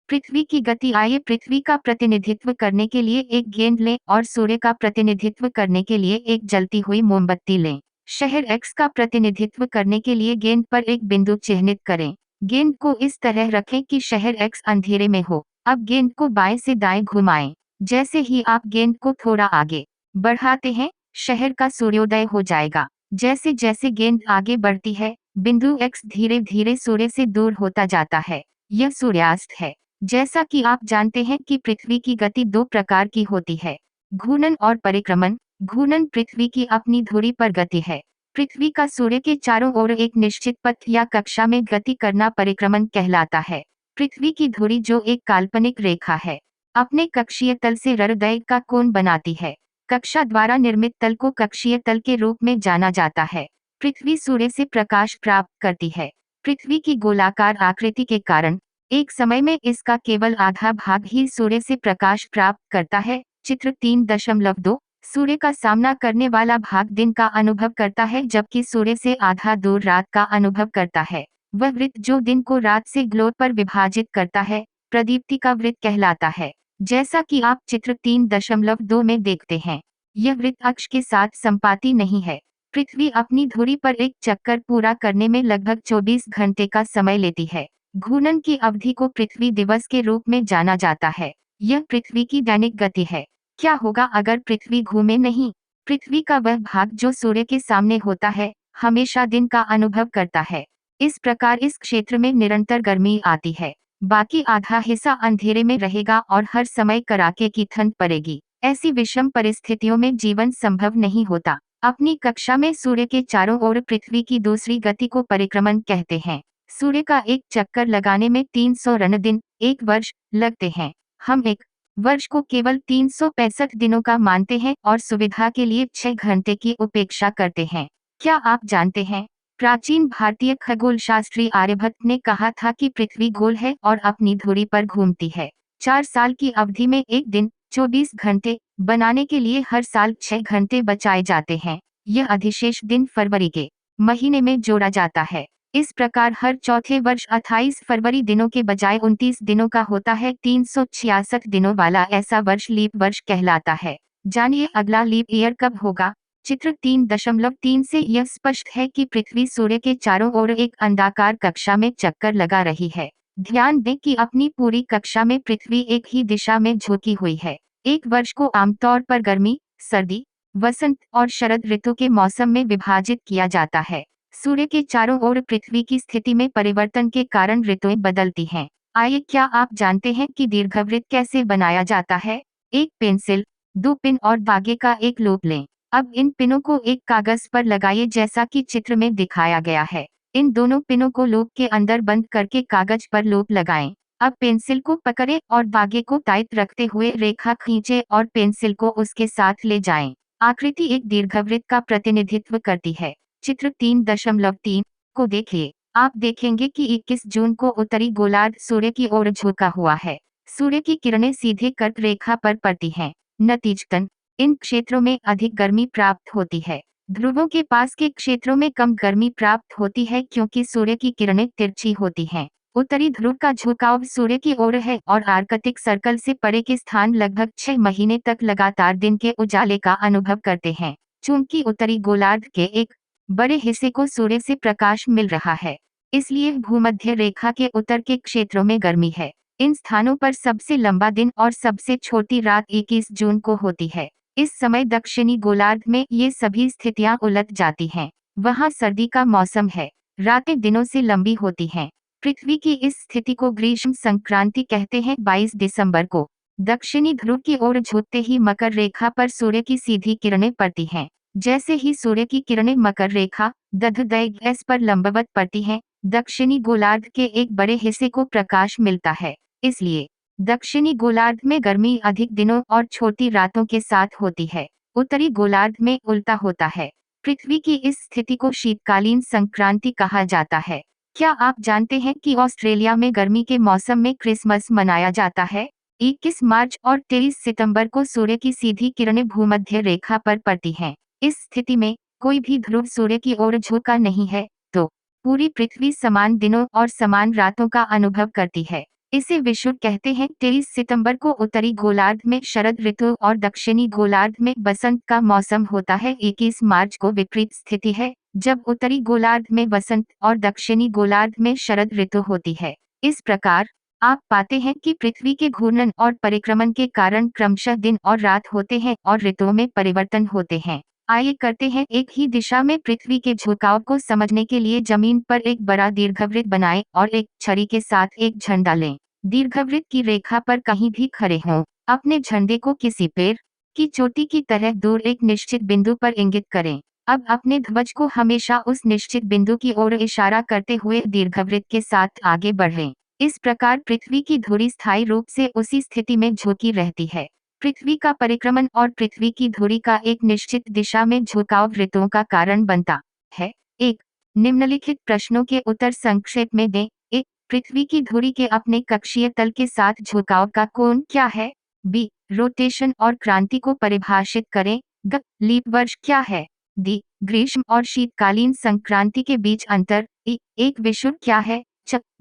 पृथ्वी की गति। आइए पृथ्वी का प्रतिनिधित्व करने के लिए एक गेंद लें और सूर्य का प्रतिनिधित्व करने के लिए एक जलती हुई मोमबत्ती लें। शहर एक्स का प्रतिनिधित्व करने के लिए गेंद पर एक बिंदु चिह्नित करें। गेंद को इस तरह रखें कि शहर एक्स अंधेरे में हो। अब गेंद को बाएं से दाएं घुमाएं। जैसे ही आप गेंद को थोड़ा आगे बढ़ाते हैं, शहर का सूर्योदय हो जाएगा। जैसे जैसे गेंद आगे बढ़ती है, बिंदु एक्स धीरे धीरे सूर्य से दूर होता जाता है। यह सूर्यास्त है। जैसा कि आप जानते हैं कि पृथ्वी की गति दो प्रकार की होती है, घूर्णन और परिक्रमण। घूर्णन पृथ्वी की अपनी धुरी पर गति है। पृथ्वी का सूर्य के चारों ओर एक निश्चित पथ या कक्षा में गति करना परिक्रमण कहलाता है। पृथ्वी की धुरी, जो एक काल्पनिक रेखा है, अपने कक्षीय तल से हृदय का कोण बनाती है। कक्षा द्वारा निर्मित तल को कक्षीय तल के रूप में जाना जाता है। पृथ्वी सूर्य से प्रकाश प्राप्त करती है। पृथ्वी की गोलाकार आकृति के कारण एक समय में इसका केवल आधा भाग ही सूर्य से प्रकाश प्राप्त करता है। चित्र 3.2। सूर्य का सामना करने वाला भाग दिन का अनुभव करता है, जबकि सूर्य से आधा दूर रात का अनुभव करता है। वह वृत्त जो दिन को रात से ग्लोब पर विभाजित करता है, प्रदीप्ति का वृत्त कहलाता है। जैसा कि आप चित्र 3.2 में देखते हैं, यह वृत्त अक्ष के साथ संपाती नहीं है। पृथ्वी अपनी धुरी पर एक चक्कर पूरा करने में लगभग 24 घंटे का समय लेती है। घूर्णन की अवधि को पृथ्वी दिवस के रूप में जाना जाता है। यह पृथ्वी की दैनिक गति है। क्या होगा अगर पृथ्वी घूमे नहीं? पृथ्वी का वह भाग जो सूर्य के सामने होता है, हमेशा दिन का अनुभव करता है। इस प्रकार इस क्षेत्र में निरंतर गर्मी आती है। बाकी आधा हिस्सा अंधेरे में रहेगा और हर समय कड़ाके की ठंड पड़ेगी। ऐसी विषम परिस्थितियों में जीवन संभव नहीं होता। अपनी कक्षा में सूर्य के चारों ओर पृथ्वी की दूसरी गति को परिक्रमण कहते हैं। सूर्य का एक चक्कर लगाने में 300 दिन, एक वर्ष, लगते हैं। हम एक वर्ष को केवल 365 दिनों का मानते हैं और सुविधा के लिए 6 घंटे की उपेक्षा करते हैं। क्या आप जानते हैं, प्राचीन भारतीय खगोलशास्त्री आर्यभट्ट ने कहा था कि पृथ्वी गोल है और अपनी धुरी पर घूमती है। 4 साल की अवधि में एक दिन 24 घंटे बनाने के लिए हर साल 6 घंटे बचाए जाते हैं। यह अधिशेष दिन फरवरी के महीने में जोड़ा जाता है। इस प्रकार हर चौथे वर्ष 28 फरवरी दिनों के बजाय 29 दिनों का होता है। 366 दिनों वाला ऐसा वर्ष लीप वर्ष कहलाता है। जानिए अगला लीप ईयर कब होगा? चित्र 3.3 से यह स्पष्ट है कि पृथ्वी सूर्य के चारों ओर एक अंडाकार कक्षा में चक्कर लगा रही है। ध्यान दें कि अपनी पूरी कक्षा में पृथ्वी एक ही दिशा में झुकी हुई है। एक वर्ष को आमतौर पर गर्मी, सर्दी, वसंत और शरद ऋतु के मौसम में विभाजित किया जाता है। सूर्य के चारों ओर पृथ्वी की स्थिति में परिवर्तन के कारण ऋतुएं बदलती हैं। आइए, क्या आप जानते हैं कि दीर्घवृत्त कैसे बनाया जाता है? एक पेंसिल, 2 पिन और धागे का एक लूप लें। अब इन पिनों को एक कागज पर लगाइए जैसा कि चित्र में दिखाया गया है। इन दोनों पिनों को लूप के अंदर बंद करके कागज पर लूप लगाएं। अब पेंसिल को पकड़ें और धागे को टाइट रखते हुए रेखा खींचें और पेंसिल को उसके साथ ले जाएं। आकृति एक दीर्घवृत्त का प्रतिनिधित्व करती है। चित्र 3.3 को देखिए। आप देखेंगे कि 21 जून को उत्तरी गोलार्ध सूर्य की ओर झुका हुआ है। सूर्य की किरणें सीधे कर्क रेखा पर पड़ती हैं। नतीजतन इन क्षेत्रों में अधिक गर्मी प्राप्त होती है। ध्रुवों के पास के क्षेत्रों में कम गर्मी प्राप्त होती है क्योंकि सूर्य की किरणें तिरछी होती हैं। उत्तरी ध्रुव का झुकाव सूर्य की ओर है और आर्कटिक सर्कल से परे के स्थान लगभग 6 महीने तक लगातार दिन के उजाले का अनुभव करते हैं। चूंकि उत्तरी गोलार्ध के एक बड़े हिस्से को सूर्य से प्रकाश मिल रहा है, इसलिए भूमध्य रेखा के उत्तर के क्षेत्रों में गर्मी है। इन स्थानों पर सबसे लंबा दिन और सबसे छोटी रात 21 जून को होती है। इस समय दक्षिणी गोलार्ध में ये सभी स्थितियां उलट जाती हैं। वहां सर्दी का मौसम है, रातें दिनों से लंबी होती हैं। पृथ्वी की इस स्थिति को ग्रीष्म संक्रांति कहते हैं। 22 दिसंबर को दक्षिणी ध्रुव की ओर झुकते ही मकर रेखा पर सूर्य की सीधी किरणें पड़ती हैं। जैसे ही सूर्य की किरणें मकर रेखा दधदय पर लंबवत पड़ती हैं, दक्षिणी गोलार्ध के एक बड़े हिस्से को प्रकाश मिलता है। इसलिए दक्षिणी गोलार्ध में गर्मी अधिक दिनों और छोटी रातों के साथ होती है। उत्तरी गोलार्ध में उल्टा होता है। पृथ्वी की इस स्थिति को शीतकालीन संक्रांति कहा जाता है। क्या आप जानते हैं कि ऑस्ट्रेलिया में गर्मी के मौसम में क्रिसमस मनाया जाता है? 21 मार्च और 23 सितंबर को सूर्य की सीधी किरणें भूमध्य रेखा पर पड़ती हैं। इस स्थिति में कोई भी ध्रुव सूर्य की ओर झुका नहीं है, तो पूरी पृथ्वी समान दिनों और समान रातों का अनुभव करती है। इसे विषुवत कहते हैं। 23 सितंबर को उत्तरी गोलार्ध में शरद ऋतु और दक्षिणी गोलार्ध में बसंत का मौसम होता है। 21 मार्च को विपरीत स्थिति है, जब उत्तरी गोलार्ध में बसंत और दक्षिणी गोलार्ध में शरद ऋतु होती है। इस प्रकार आप पाते हैं कि पृथ्वी के घूर्णन और परिक्रमण के कारण क्रमशः दिन और रात होते हैं और ऋतुओं में परिवर्तन होते हैं। आइए करते हैं एक ही दिशा में पृथ्वी के झुकाव को समझने के लिए जमीन पर एक बड़ा दीर्घवृत्त बनाएं और एक छड़ी के साथ एक झंडा लें। दीर्घवृत्त की रेखा पर कहीं भी खड़े हों। अपने झंडे को किसी पेड़ की चोटी की तरह दूर एक निश्चित बिंदु पर इंगित करें। अब अपने ध्वज को हमेशा उस निश्चित बिंदु की ओर इशारा करते हुए दीर्घवृत्त के साथ आगे बढ़ें। इस प्रकार पृथ्वी की धुरी स्थायी रूप से उसी स्थिति में झुकी रहती है। पृथ्वी का परिक्रमण और पृथ्वी की धुरी का एक निश्चित दिशा में झुकाव ऋतुओं का कारण बनता है। एक निम्नलिखित प्रश्नों के उत्तर संक्षेप में दें। एक, पृथ्वी की धुरी के अपने कक्षीय तल के साथ झुकाव का कोण क्या है? बी, रोटेशन और क्रांति को परिभाषित करें। ग, लीप वर्ष क्या है? डी, ग्रीष्म और शीतकालीन संक्रांति के बीच अंतर। एक विषुवत क्या है?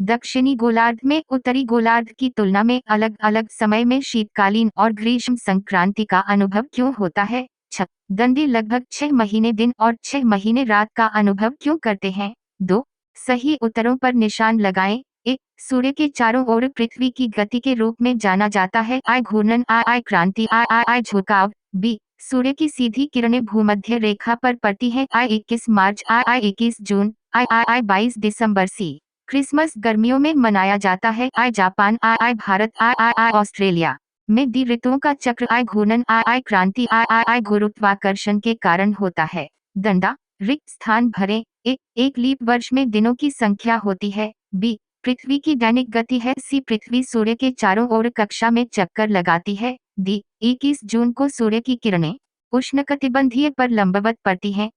दक्षिणी गोलार्ध में उत्तरी गोलार्ध की तुलना में अलग अलग समय में शीतकालीन और ग्रीष्म संक्रांति का अनुभव क्यों होता है? दंडी लगभग 6 महीने दिन और 6 महीने रात का अनुभव क्यों करते हैं? 2, सही उत्तरों पर निशान लगाएं। 1, सूर्य के चारों ओर पृथ्वी की गति के रूप में जाना जाता है। आई घूर्णन, आई क्रांति, आई झुकाव। बी, सूर्य की सीधी किरणें भूमध्य रेखा पर पड़ती हैं। आई 21 मार्च, आई 21 जून, आई 22 दिसंबर। सी, क्रिसमस गर्मियों में मनाया जाता है। आई जापान, आई भारत, आई ऑस्ट्रेलिया में दी ऋतुओं का चक्र। आई घूर्णन, आई क्रांति, आई गुरुत्वाकर्षण के कारण होता है। दंडा, रिक्त स्थान भरें। एक लीप वर्ष में दिनों की संख्या होती है। बी, पृथ्वी की दैनिक गति है। सी, पृथ्वी सूर्य के चारों ओर कक्षा में चक्कर लगाती है। डी, 21 जून को सूर्य की किरणें उष्णकटिबंधीय पर लंबवत पड़ती हैं।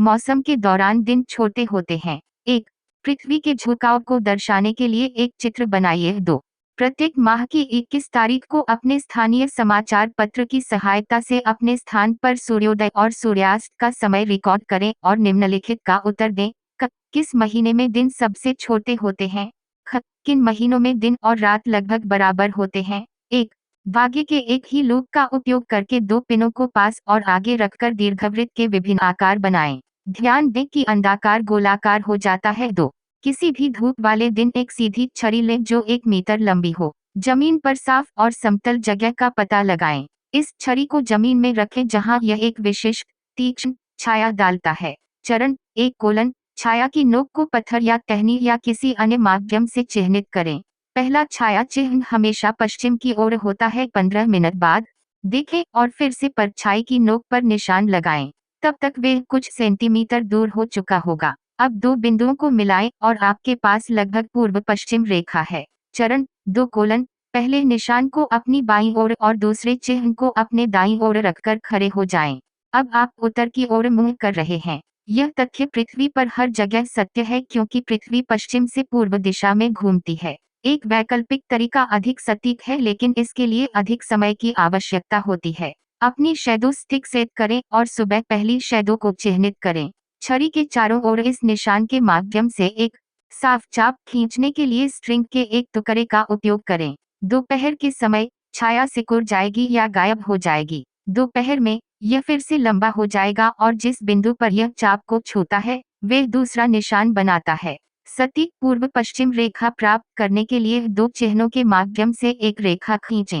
मौसम के दौरान दिन छोटे होते हैं। एक, पृथ्वी के झुकाव को दर्शाने के लिए एक चित्र बनाइए। 2, प्रत्येक माह की 21 तारीख को अपने स्थानीय समाचार पत्र की सहायता से अपने स्थान पर सूर्योदय और सूर्यास्त का समय रिकॉर्ड करें और निम्नलिखित का उत्तर दें। क, किस महीने में दिन सबसे छोटे होते हैं? ख, किन महीनों में दिन और रात लगभग बराबर होते हैं? एक, धागे के एक ही लूप का उपयोग करके 2 पिनों को पास और आगे रखकर दीर्घवृत्त के विभिन्न आकार बनाएं। ध्यान दें कि अंडाकार गोलाकार हो जाता है। 2, किसी भी धूप वाले दिन एक सीधी छड़ी लें जो 1 मीटर लंबी हो। जमीन पर साफ और समतल जगह का पता लगाएं। इस छड़ी को जमीन में रखें जहां यह एक विशिष्ट तीक्ष्ण छाया डालता है। चरण 1: छाया की नोक को पत्थर या टहनी या किसी अन्य माध्यम से चिह्नित करें। पहला छाया चिन्ह हमेशा पश्चिम की ओर होता है। 15 मिनट बाद देखें और फिर से परछाई की नोक पर निशान लगाएं। तब तक वे कुछ सेंटीमीटर दूर हो चुका होगा। अब 2 बिंदुओं को मिलाएं और आपके पास लगभग पूर्व पश्चिम रेखा है। चरण 2: पहले निशान को अपनी बाईं ओर और दूसरे चिन्ह को अपने दाईं ओर रखकर खड़े हो जाएं। अब आप उत्तर की ओर मुंह कर रहे हैं। यह तथ्य पृथ्वी पर हर जगह सत्य है क्योंकि पृथ्वी पश्चिम से पूर्व दिशा में घूमती है। एक वैकल्पिक तरीका अधिक सटीक है लेकिन इसके लिए अधिक समय की आवश्यकता होती है। अपनी शैडो स्टिक सेट करें और सुबह पहली शैडो को चिह्नित करें। छड़ी के चारों ओर इस निशान के माध्यम से एक साफ चाप खींचने के लिए स्ट्रिंग के एक टुकड़े का उपयोग करें। दोपहर के समय छाया सिकुड़ जाएगी या गायब हो जाएगी। दोपहर में यह फिर से लंबा हो जाएगा और जिस बिंदु पर यह चाप को छूता है वह दूसरा निशान बनाता है। सटीक पूर्व पश्चिम रेखा प्राप्त करने के लिए 2 चिन्हों के माध्यम से एक रेखा खींचें।